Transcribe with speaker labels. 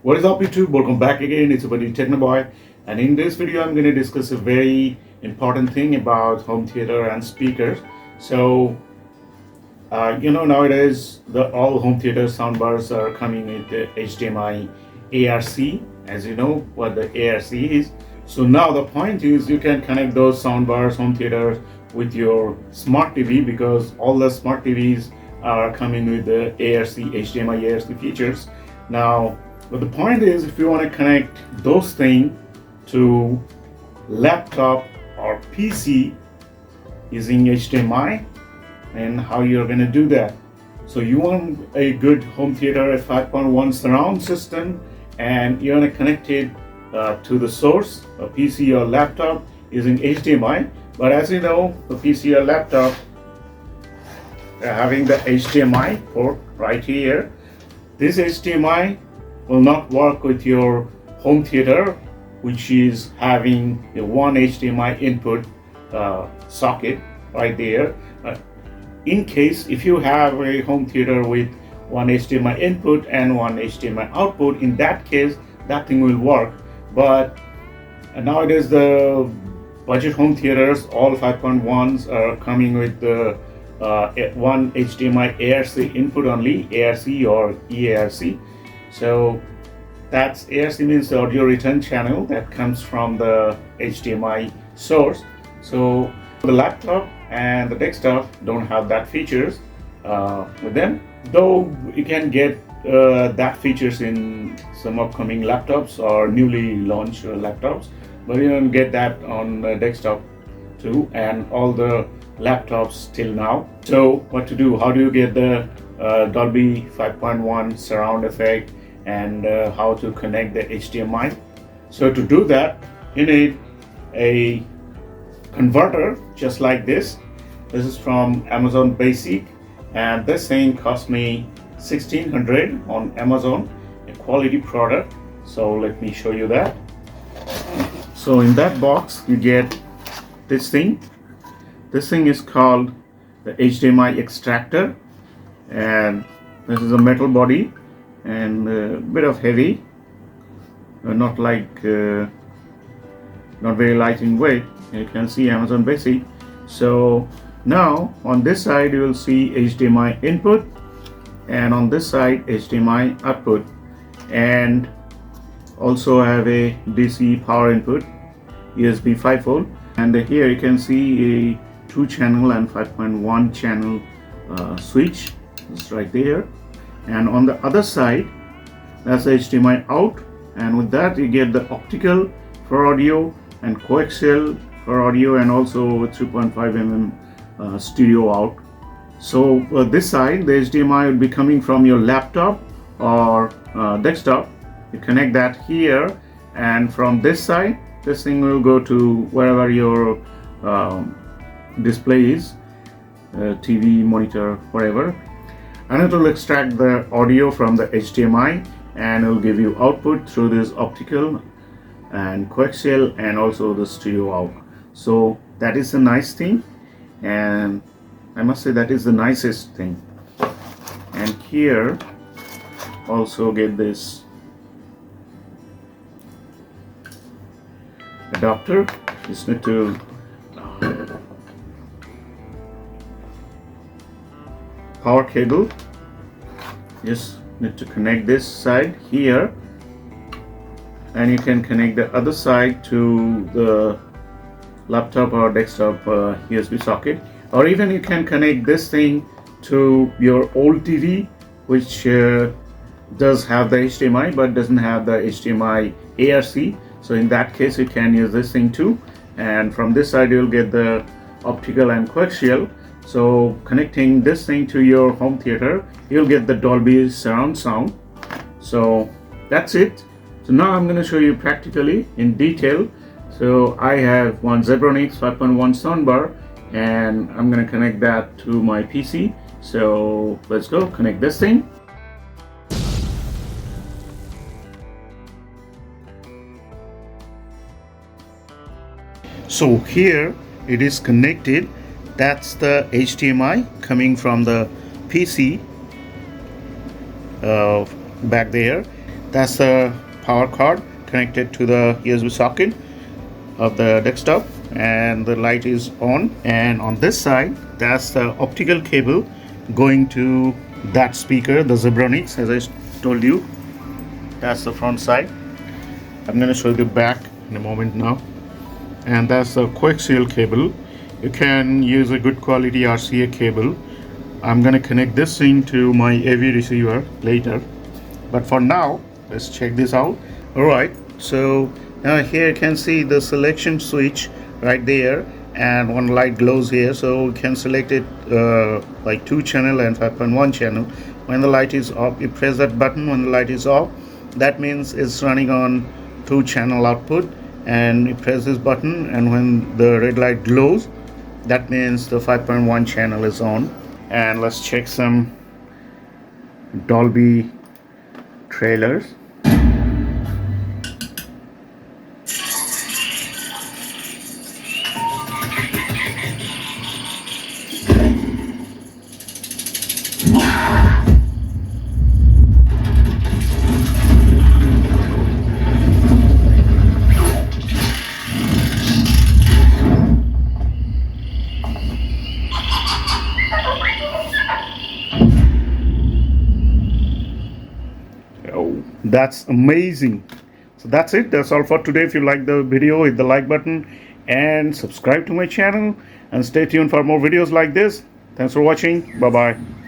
Speaker 1: What is up YouTube? Welcome back again. It's Buddy Technoboy, and in this video I'm going to discuss a very important thing about home theater and speakers. So nowadays all home theater soundbars are coming with the HDMI ARC. As you know what the ARC is. So now the point is you can connect those soundbars, home theaters with your smart TV, because all the smart TVs are coming with the ARC, HDMI ARC features. Now, but the point is, if you want to connect those things to laptop or PC using HDMI, and how you're going to do that. So you want a good home theater, a 5.1 surround system, and you want to connect it to the source, a PC or laptop using HDMI. But as you know, the PC or laptop having the HDMI port right here. This HDMI will not work with your home theater, which is having a one HDMI input socket right there. In case if you have a home theater with one HDMI input and one HDMI output, in that case that thing will work. But nowadays the budget home theaters, all 5.1s, are coming with the one HDMI ARC input only, ARC or EARC. So that's ARC means the audio return channel that comes from the HDMI source. So the laptop and the desktop don't have that features with them, though you can get that features in some upcoming laptops or newly launched laptops, but you don't get that on desktop too, and all the laptops till now. So what to do? How do you get the Dolby 5.1 surround effect, and how to connect the HDMI? So to do that, you need a converter just like this. This is from Amazon Basic, and this thing cost me $1,600 on Amazon, a quality product. So let me show you that. So in that box you get this thing. This thing is called the HDMI extractor, and this is a metal body and a bit of heavy, not very light in weight. You can see Amazon Basic. So now on this side you will see HDMI input, and on this side HDMI output, and also have a DC power input, USB 5 volt, and here you can see a 2 channel and 5.1 channel switch. It's right there. And on the other side, that's the HDMI out, and with that you get the optical for audio and coaxial for audio, and also 3.5 mm stereo out. So this side, the HDMI will be coming from your laptop or desktop. You connect that here, and from this side, this thing will go to wherever your display is, TV, monitor, whatever, and it will extract the audio from the HDMI, and it will give you output through this optical and coaxial and also the stereo out. So that is a nice thing, and I must say that is the nicest thing. And here also get this adapter. Just need to power cable. Just need to connect this side here, and you can connect the other side to the laptop or desktop USB socket, or even you can connect this thing to your old TV, which does have the HDMI but doesn't have the HDMI ARC. So in that case you can use this thing too, and from this side you'll get the optical and coaxial. So connecting this thing to your home theater, you'll get the Dolby surround sound. So that's it. So now I'm going to show you practically in detail. So I have one Zebronics 5.1 soundbar, and I'm going to connect that to my PC. So let's go connect this thing. So here it is connected. That's the HDMI coming from the PC back there, That's the power cord connected to the USB socket of the desktop, and the light is on. And on this side, that's the optical cable going to that speaker, the Zebronics, as I told you. That's the front side. I'm going to show you the back in a moment now. And that's the coaxial cable. You can use a good quality RCA cable. I'm going to connect this thing to my AV receiver later, but for now let's check this out. Alright, so now here you can see the selection switch right there, and one light glows here, so you can select it like 2 channel and 5.1 channel. When the light is off, you press that button. When the light is off, that means it's running on 2 channel output, and you press this button, and when the red light glows, that means the 5.1 channel is on. And let's check some Dolby trailers. Oh, that's amazing. So that's it. That's all for today. If you like the video, hit the like button and subscribe to my channel, and stay tuned for more videos like this. Thanks for watching. Bye bye.